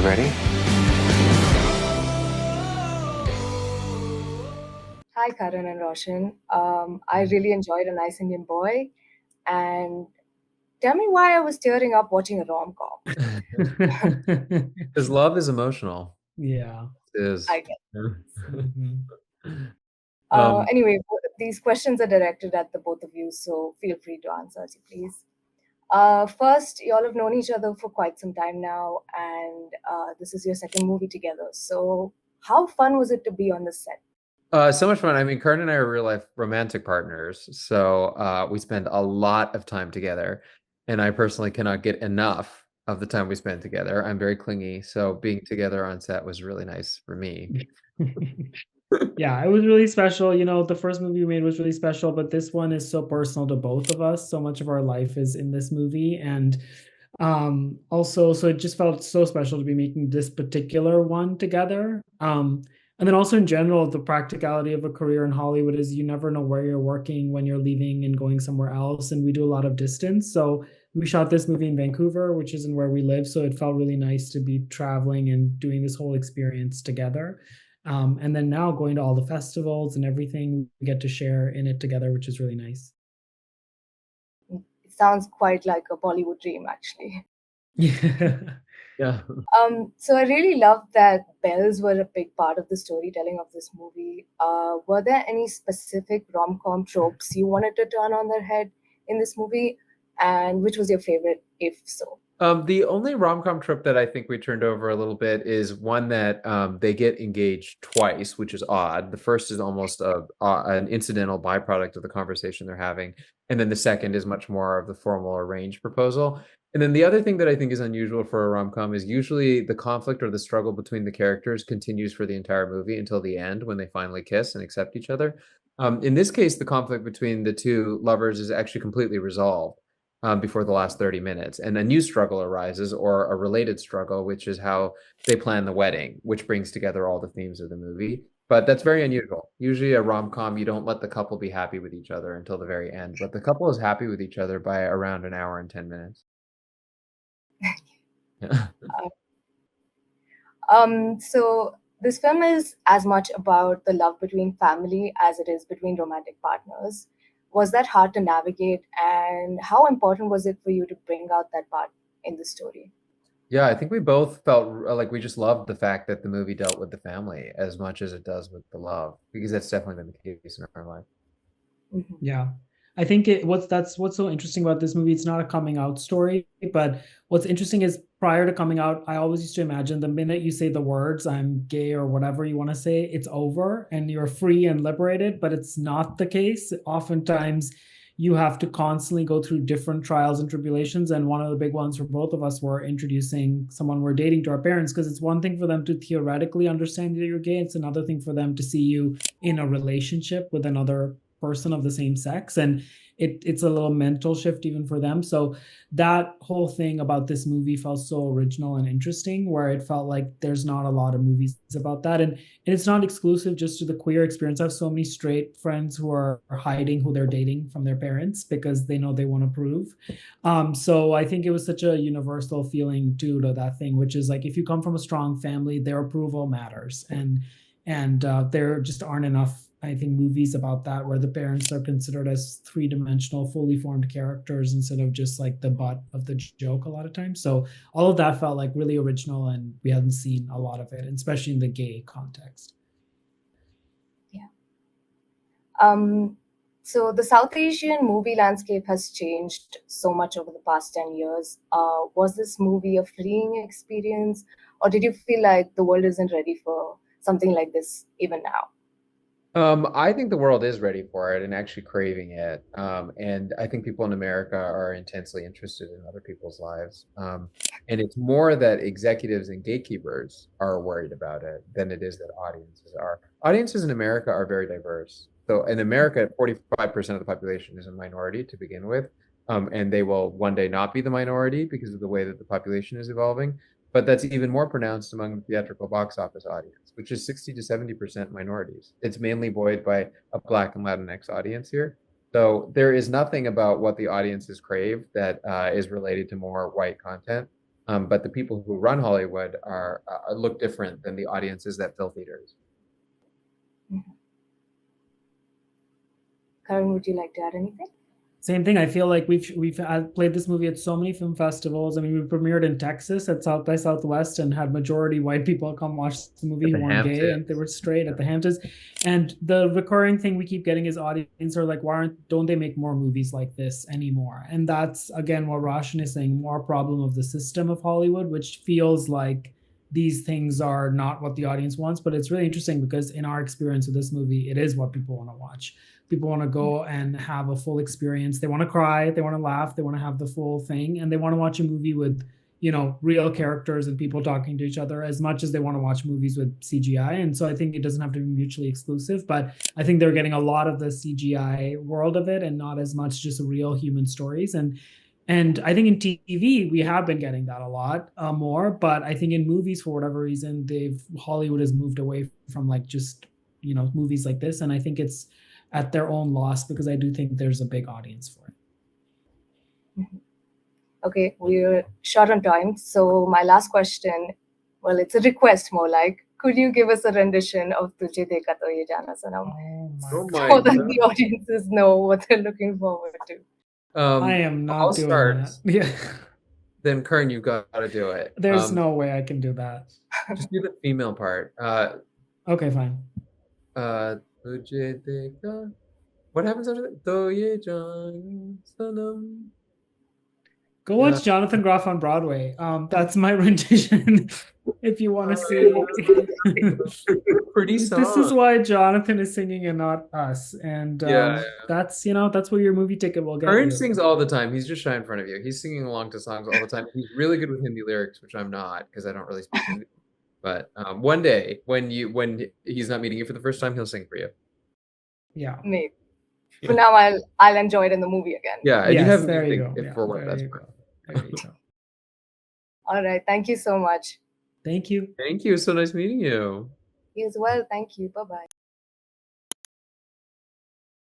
ready? Hi, Karan and Roshan. I really enjoyed A Nice Indian Boy. And tell me why I was tearing up watching a rom-com. Because love is emotional. Yeah. It is. I guess. Mhm. Um, Anyway, these questions are directed at the both of you, so feel free to answer, please. First, you all have known each other for quite some time now, and this is your second movie together. So, how fun was it to be on the set? so much fun. I mean, Karen and I are real life romantic partners, so we spend a lot of time together, and I personally cannot get enough of the time we spend together. I'm very clingy, so being together on set was really nice for me. Yeah, it was really special. The first movie we made was really special, but this one is so personal to both of us. So much of our life is in this movie. And also, so it just felt so special to be making this particular one together. And then also in general, the practicality of a career in Hollywood is you never know where you're working when you're leaving and going somewhere else. And we do a lot of distance. So we shot this movie in Vancouver, which isn't where we live. So it felt really nice to be traveling and doing this whole experience together. And then now going to all the festivals and everything, we get to share in it together, which is really nice. It sounds quite like a Bollywood dream, actually. Yeah. Yeah. So I really loved that bells were a big part of the storytelling of this movie. Were there any specific rom-com tropes you wanted to turn on their head in this movie? And which was your favorite, if so? The only rom-com trope that I think we turned over a little bit is one that they get engaged twice, which is odd. The first is almost an incidental byproduct of the conversation they're having, and then the second is much more of the formal arranged proposal. And then the other thing that I think is unusual for a rom-com is usually the conflict or the struggle between the characters continues for the entire movie until the end when they finally kiss and accept each other. In this case, the conflict between the two lovers is actually completely resolved before the last 30 minutes. And a new struggle arises, or a related struggle, which is how they plan the wedding, which brings together all the themes of the movie. But that's very unusual. Usually, a rom com, you don't let the couple be happy with each other until the very end. But the couple is happy with each other by around an hour and 10 minutes. Yeah. So this film is as much about the love between family as it is between romantic partners. Was that hard to navigate, and how important was it for you to bring out that part in the story? Yeah, I think we both felt like we just loved the fact that the movie dealt with the family as much as it does with the love, because that's definitely been the case in our life. Mhm. Yeah. I think what's so interesting about this movie. It's not a coming out story, but what's interesting is prior to coming out, I always used to imagine the minute you say the words "I'm gay" or whatever you want to say, it's over and you're free and liberated, but it's not the case. Oftentimes you have to constantly go through different trials and tribulations. And one of the big ones for both of us were introducing someone we're dating to our parents, because it's one thing for them to theoretically understand that you're gay. It's another thing for them to see you in a relationship with another person of the same sex, and it's a little mental shift even for them. So that whole thing about this movie felt so original and interesting, where it felt like there's not a lot of movies about that. And it's not exclusive just to the queer experience. I have so many straight friends who are hiding who they're dating from their parents because they know they want to prove. So I think it was such a universal feeling too to that thing, which is like, if you come from a strong family, their approval matters. And there just aren't enough, I think, movies about that, where the parents are considered as three-dimensional, fully formed characters instead of just like the butt of the joke a lot of times. So all of that felt like really original, and we hadn't seen a lot of it, especially in the gay context. Yeah. Um, so the South Asian movie landscape has changed so much over the past 10 years. Was this movie a freeing experience, or did you feel like the world isn't ready for something like this even now? I think the world is ready for it and actually craving it. And I think people in America are intensely interested in other people's lives. And it's more that executives and gatekeepers are worried about it than it is that audiences are. Audiences in America are very diverse. So in America, 45% of the population is a minority to begin with. And they will one day not be the minority because of the way that the population is evolving. But that's even more pronounced among the theatrical box office audience, which is 60 to 70% minorities. It's mainly buoyed by a Black and Latinx audience here. So there is nothing about what the audiences crave that is related to more white content. But the people who run Hollywood are look different than the audiences that fill theaters. Karan, would you like to add anything? Same thing. I feel like we've played this movie at so many film festivals. I mean, we premiered in Texas at South by Southwest and had majority white people come watch the movie who weren't gay and they were straight at the Hamptons. And the recurring thing we keep getting is audience are like, don't they make more movies like this anymore? And that's again what Roshan is saying, more problem of the system of Hollywood, which feels like these things are not what the audience wants. But it's really interesting because in our experience with this movie, it is what people want to watch. People want to go and have a full experience. They want to cry, they want to laugh, they want to have the full thing, and they want to watch a movie with, real characters and people talking to each other as much as they want to watch movies with CGI. And so I think it doesn't have to be mutually exclusive, but I think they're getting a lot of the CGI world of it and not as much just real human stories. And I think in TV we have been getting that a lot more, but I think in movies for whatever reason Hollywood has moved away from like just movies like this, and I think it's at their own loss because I do think there's a big audience for it. Okay, we're short on time. So my last question, well, it's a request more like, could you give us a rendition of Tujhe Dekha To Ye Jana Sanam? Oh my so that the audiences know what they're looking forward to. I am not doing that. Yeah. Then Karan, you've got to do it. There's no way I can do that. Just do the female part. Okay, fine. Tujhe dekha. What happens after that? To ye jana sanam. Go watch Jonathan Groff on Broadway. That's my rendition. If you want to see. Pretty song. This is why Jonathan is singing and not us. And that's where your movie ticket will get Karan you. sings all the time. He's just shy in front of you. He's singing along to songs all the time. He's really good with Hindi lyrics, which I'm not because I don't really speak Hindi. But one day when he's not meeting you for the first time, he'll sing for you. Yeah. Maybe. For now, I'll enjoy it in the movie again. Yeah, yes, you have there you go. for what that's worth. All right. Thank you so much. Thank you. Thank you. So nice meeting you. You as well. Thank you. Bye-bye.